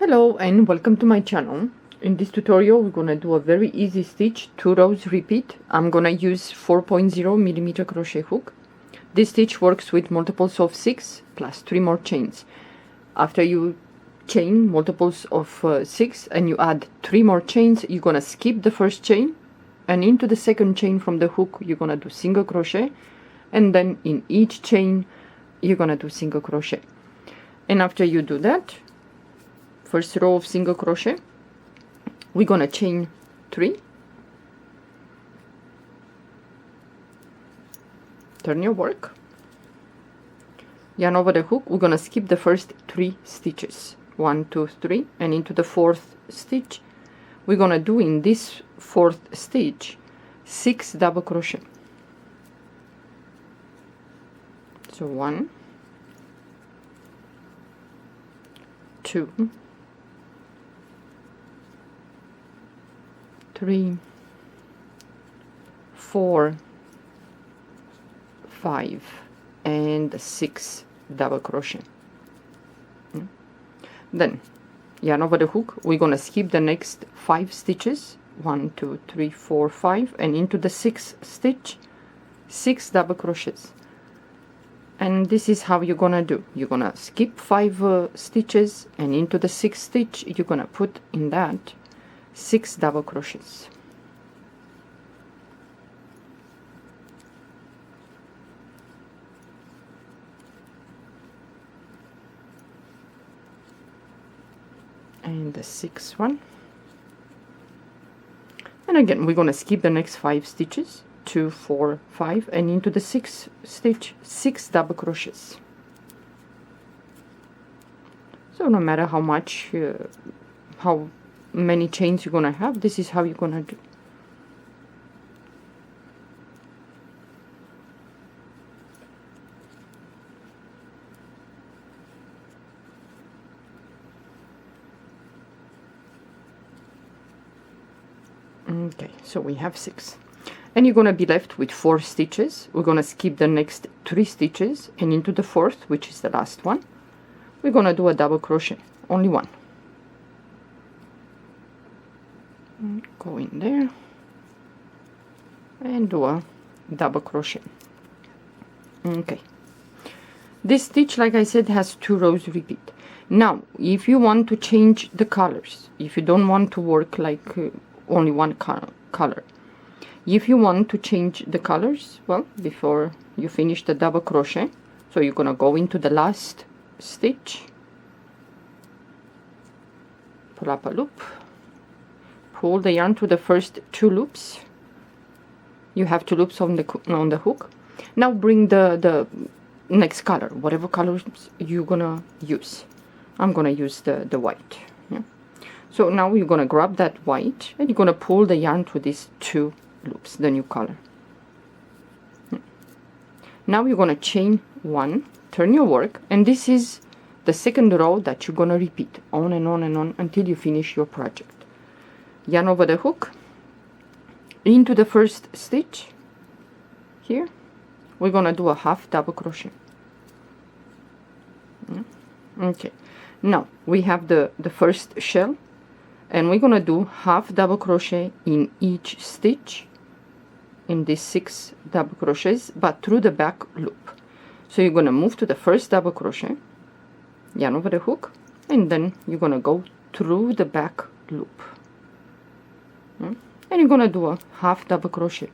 Hello and welcome to my channel. In this tutorial we're gonna do a very easy stitch, 2 rows repeat. I'm gonna use 4.0 millimeter crochet hook. This stitch works with multiples of 6 plus 3 more chains. After you chain multiples of 6 and you add 3 more chains, you're gonna skip the first chain, and into the second chain from the hook you're gonna do single crochet, and then in each chain you're gonna do single crochet. And after you do that, first row of single crochet, we're gonna chain 3, turn your work, yarn over the hook. We're gonna skip the first 3 stitches, 1 2 3, and into the 4th stitch we're gonna do in this 4th stitch 6 double crochet. So 1 2 3 4 5 and 6 double crochet. Then yarn over the hook. We're gonna skip the next 5 stitches, 1 2 3 4 5, and into the 6th stitch 6 double crochets. And this is how you're gonna do. You're gonna skip 5 stitches, and into the 6th stitch you're gonna put in that 6 double crochets. And the 6th one. And again we're gonna skip the next 5 stitches, 2 4 5, and into the 6th stitch 6 double crochets. So no matter how many chains you're gonna have, this is how you're gonna do. Okay, so we have 6, and you're gonna be left with 4 stitches. We're gonna skip the next 3 stitches, and into the 4th, which is the last one, we're gonna do a double crochet, only one. Go in there and do a double crochet. Okay, this stitch, like I said, has 2 rows repeat. Now if you want to change the colors, if you don't want to work like only one color, if you want to change the colors, well, before you finish the double crochet, so you're gonna go into the last stitch, pull up a loop, pull the yarn through the first 2 loops. You have 2 loops on the hook. Now bring the next color, whatever colors you're gonna use. I'm gonna use the white. Yeah. So now you're gonna grab that white and you're gonna pull the yarn through these 2 loops, the new color. Now you're gonna chain 1, turn your work, and this is the 2nd row that you're gonna repeat on and on and on until you finish your project. Yarn over the hook, into the 1st stitch here we're gonna do a half double crochet. Okay, now we have the first shell, and we're gonna do half double crochet in each stitch in these 6 double crochets, but through the back loop. So you're gonna move to the first double crochet, yarn over the hook, and then you're gonna go through the back loop, and you're gonna do a half double crochet,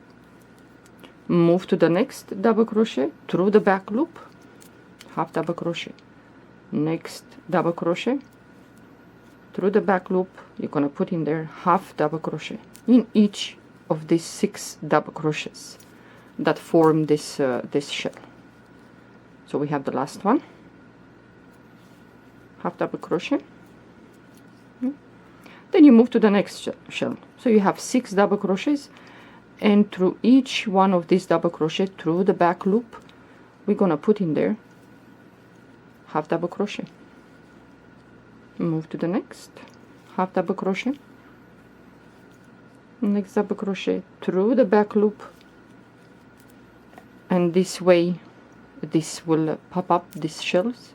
move to the next double crochet through the back loop, half double crochet, next double crochet through the back loop. You're gonna put in there half double crochet in each of these 6 double crochets that form this this shell. So we have the last one, half double crochet. Then you move to the next shell. So you have 6 double crochets, and through each one of these double crochet through the back loop we're gonna put in there half double crochet. Move to the next, half double crochet, next double crochet through the back loop, and this way this will pop up these shells.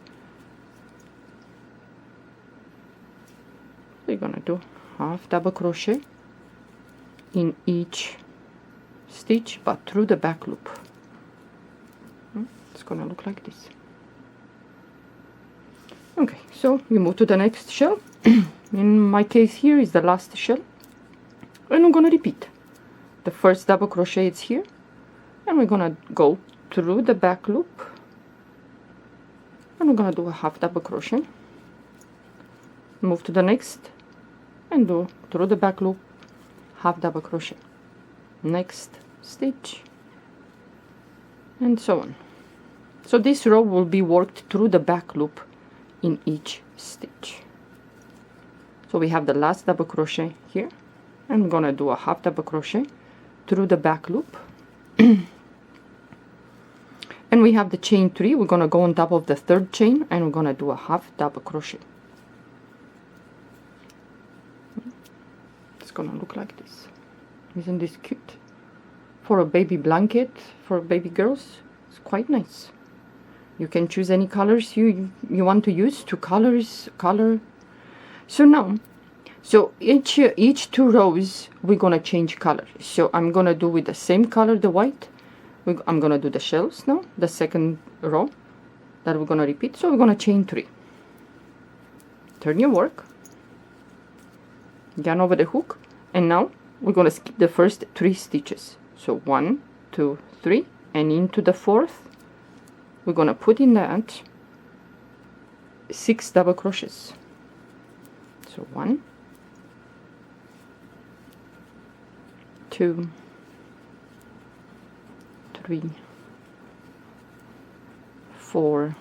So you're gonna do half double crochet in each stitch, but through the back loop. It's gonna look like this. Okay, so you move to the next shell. In my case here is the last shell, and I'm gonna repeat. The first double crochet is here, and we're gonna go through the back loop, and we're gonna do a half double crochet, move to the next, and do through the back loop, half double crochet, next stitch, and so on. So this row will be worked through the back loop in each stitch. So we have the last double crochet here, and we're gonna do a half double crochet through the back loop. And we have the chain 3. We're gonna go on top of the third chain, and we're gonna do a half double crochet. It's gonna look like this. Isn't this cute? For a baby blanket, for baby girls, it's quite nice. You can choose any colors you want to use, 2 colors, color. So now, so each 2 rows we're gonna change color. So I'm gonna do with the same color, the white. I'm gonna do the shells now, the second row that we're gonna repeat. So we're gonna chain 3. Turn your work, yarn over the hook, and now we're gonna skip the first 3 stitches. So 1, 2, 3, and into the 4th we're gonna put in that 6 double crochets. So 1, 2, 3, 4,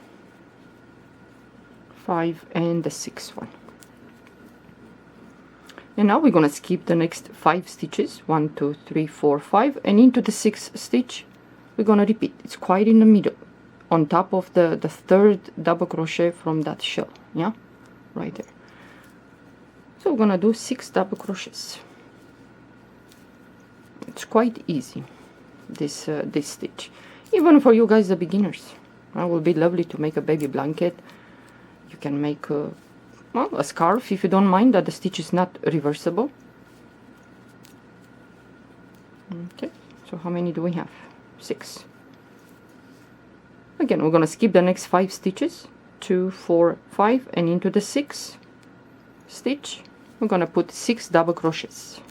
5, and the 6th one. And now we're gonna skip the next 5 stitches, 1, 2, 3, 4, 5, and into the 6th stitch we're gonna repeat. It's quite in the middle, on top of the 3rd double crochet from that shell, yeah, right there. So we're gonna do 6 double crochets. It's quite easy, this stitch, even for you guys, the beginners. It will be lovely to make a baby blanket. You can make well, a scarf if you don't mind that the stitch is not reversible. Okay, so how many do we have? 6. Again, we're gonna skip the next 5 stitches, 2, 4, 5, and into the 6th stitch we're gonna put 6 double crochets.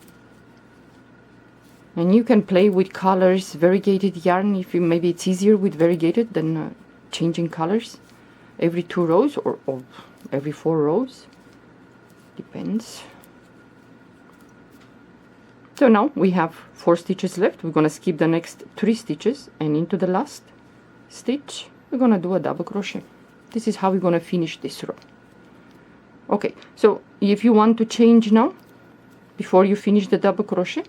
And you can play with colors, variegated yarn, if you, maybe it's easier with variegated than changing colors every 2 rows or every 4 rows, depends. So now we have 4 stitches left. We're gonna skip the next 3 stitches, and into the last stitch we're gonna do a double crochet. This is how we're gonna finish this row. Okay, so if you want to change now before you finish the double crochet,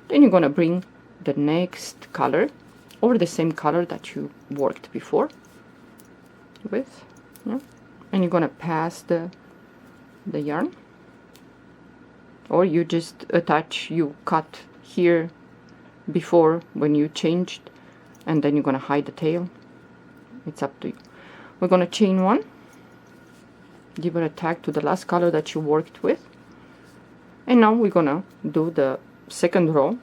then you're gonna bring the next color or the same color that you worked before with, yeah? And you're gonna pass the yarn, or you just attach, you cut here before when you changed, and then you're gonna hide the tail. It's up to you. We're gonna chain 1, give it a tag to the last color that you worked with, and now we're gonna do the second row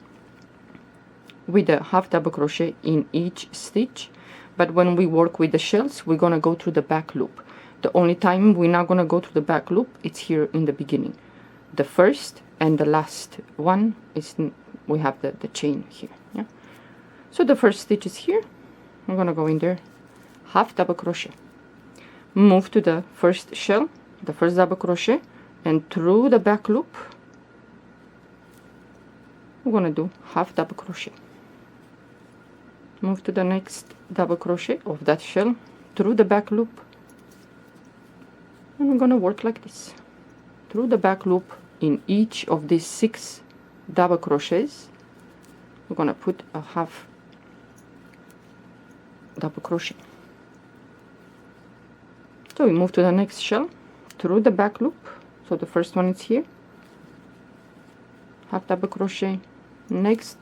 with a half double crochet in each stitch. But when we work with the shells, we're gonna go through the back loop. The only time we're not gonna go through the back loop, it's here in the beginning. The first and the last one is, we have the chain here, yeah. So the first stitch is here. I'm gonna go in there, half double crochet, move to the first shell, the first double crochet, and through the back loop we're gonna do half double crochet, move to the next double crochet of that shell through the back loop, and I'm gonna work like this through the back loop in each of these 6 double crochets. We're gonna put a half double crochet. So we move to the next shell through the back loop. So the first one is here, half double crochet, next,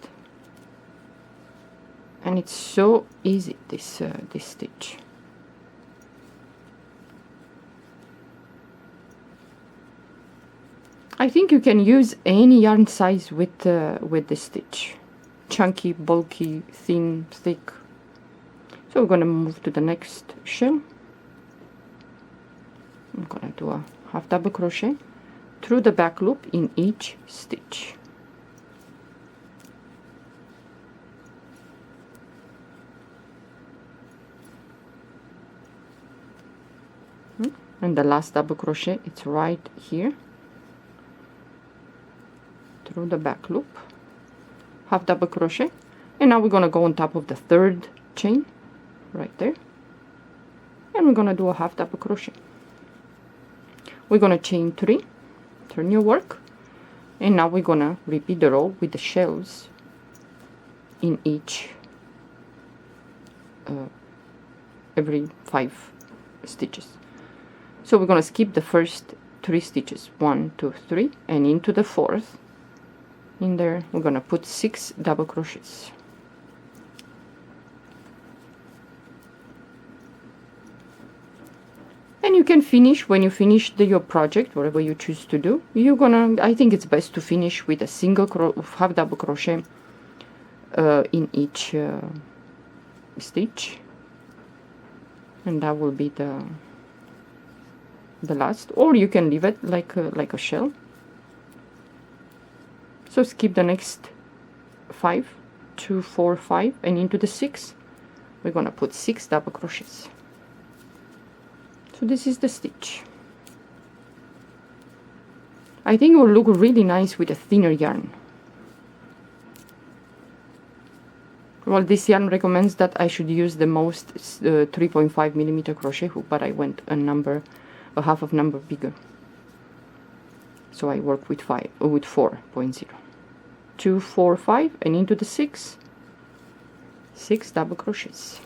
and it's so easy, this stitch. I think you can use any yarn size with this stitch. Chunky, bulky, thin, thick. So we're going to move to the next shell. I'm going to do a half double crochet through the back loop in each stitch. And the last double crochet, it's right here through the back loop, half double crochet, and now we're going to go on top of the third chain right there, and we're going to do a half double crochet. We're going to chain 3, turn your work, and now we're going to repeat the row with the shells in each every 5 stitches. So we're going to skip the first 3 stitches, 1, 2, 3, and into the 4th, in there we're going to put 6 double crochets. And you can finish, when you finish your project, whatever you choose to do, you're gonna, I think it's best to finish with a single half double crochet in each stitch, and that will be the last, or you can leave it like a shell. So skip the next 5, 2, 4, 5, and into the 6 we're gonna put 6 double crochets. So this is the stitch. I think it will look really nice with a thinner yarn. Well, this yarn recommends that I should use the most 3.5 millimeter crochet hook, but I went a half of number bigger. So I work with 4.0. 2, 4, 5, and into the 6 double crochets.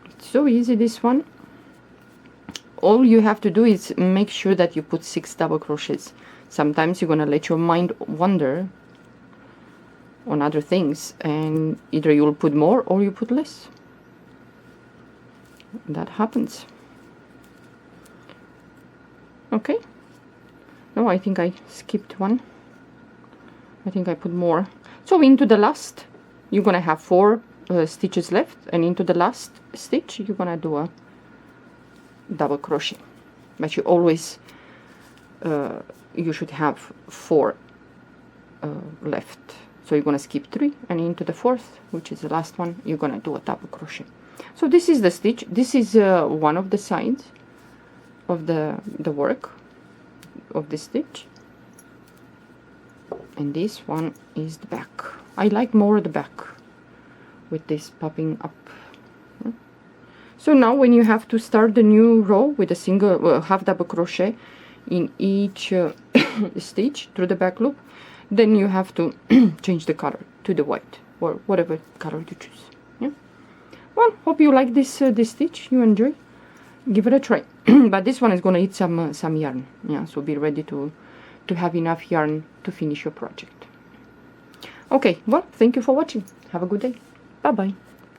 It's so easy, this one. All you have to do is make sure that you put 6 double crochets. Sometimes you're gonna let your mind wander on other things, and either you'll put more or you put less. That happens. Okay. No, I think I skipped one. I think I put more. So into the last, you're gonna have 4 stitches left, and into the last stitch you're gonna do a double crochet. But you always you should have 4 left. So you're gonna skip 3, and into the 4th, which is the last one, you're gonna do a double crochet. So this is the stitch. This is one of the sides of the work of the stitch, and this one is the back. I like more the back with this popping up. So now when you have to start the new row with a single half double crochet in each stitch through the back loop, then you have to change the color to the white or whatever color you choose. Yeah. Well, hope you like this this stitch. You enjoy. Give it a try. But this one is gonna eat some yarn. Yeah. So be ready to have enough yarn to finish your project. Okay. Well, thank you for watching. Have a good day. Bye bye.